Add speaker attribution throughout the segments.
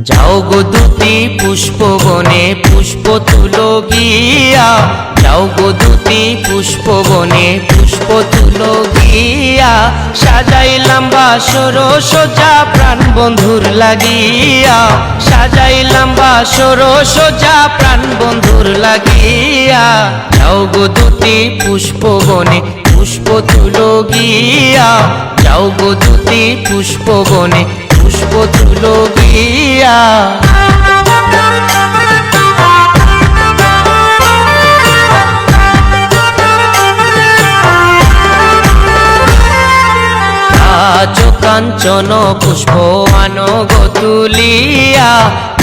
Speaker 1: যাও গো দুটি পুষ্পবনে পুষ্প তুলো গিয়া, যাও গো দুটি পুষ্পবনে পুষ্প তুলো গিয়া। সাজাইলাম বাসর সোজা প্রাণ বন্ধুর লাগিয়া, সাজাইলাম বাসর সোজা প্রাণ বন্ধুর লাগিয়া। যাও গো দুটি পুষ্পবনে পুষ্প তুলো গিয়া, যাও গো দুটি পুষ্পবনে পুষ্প তুলো গিয়া। কাচ কাঞ্চন পুষ্প আনো গো তুলিয়া,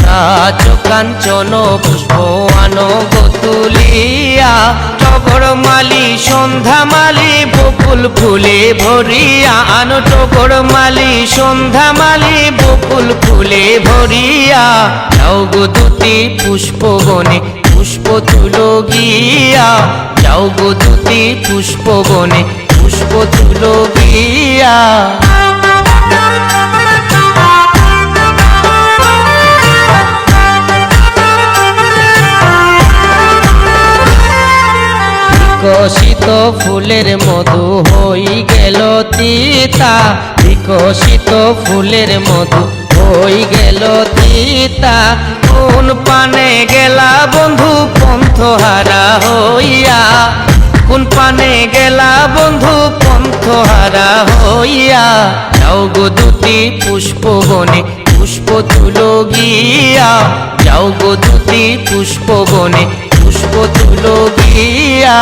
Speaker 1: কাচ কাঞ্চন পুষ্প আনো গো তুলিয়া। টগর মালি সন্ধ্যা মালি বকুল ফুলে ভরিয়া, আনো টগর মালি সন্ধ্যা মালি বকুল ফুলে ভরিয়া। যাও গো দুটি পুষ্পবনে পুষ্প তুলো গিয়া, যাও গো দুটি পুষ্পবনে পুষ্প তুলো গিয়া। বিকশিত ফুলের মধু হই গেল তিতা, বিকশিত ফুলের মধু হই গেল তিতা। কোন পানে গেলা বন্ধু পন্থহারা হইয়া, কোন পানে গেলা বন্ধু পন্থহারা হইয়া। যাও গো দুটি পুষ্পবনে পুষ্প তুলো গিয়া, যাও গো দুটি পুষ্পবনে পুষ্প তুলো গিয়া।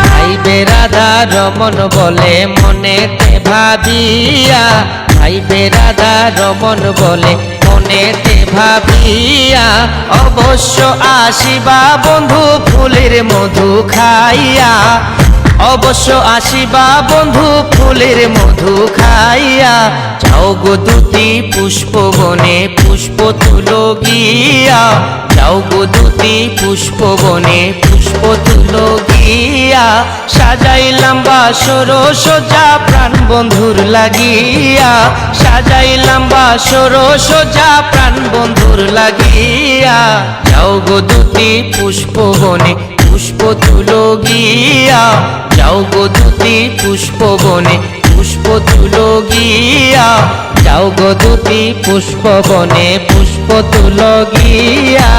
Speaker 1: ভাইবে রাধা রমন বলে মনেতে ভাবিয়া, ভাইবে রাধা রমন বলে মনেতে ভাবিয়া। অবশ্য আসিবা বন্ধু ফুলের মধু খাইয়া, অবশ্য আসিবা বন্ধু ফুলের মধু খাইয়া। যাও গো দুটি পুষ্পবনে পুষ্প তুলো গিয়া, যাও গো দুটি পুষ্পবনে পুষ্প তুলো গিয়া। সাজাইলাম বাসর সোজা প্রাণ বন্ধুর লাগিয়া, সাজাইলাম বাসর সোজা প্রাণ বন্ধুর লাগিয়া। যাও গো দুটি পুষ্পবনে পুষ্প তুলো গিয়া, যাও গো দুটি পুষ্পবনে পুষ্প তুলো গিয়া, যাও গো দুটি পুষ্পবনে পুষ্প তুলো গিয়া।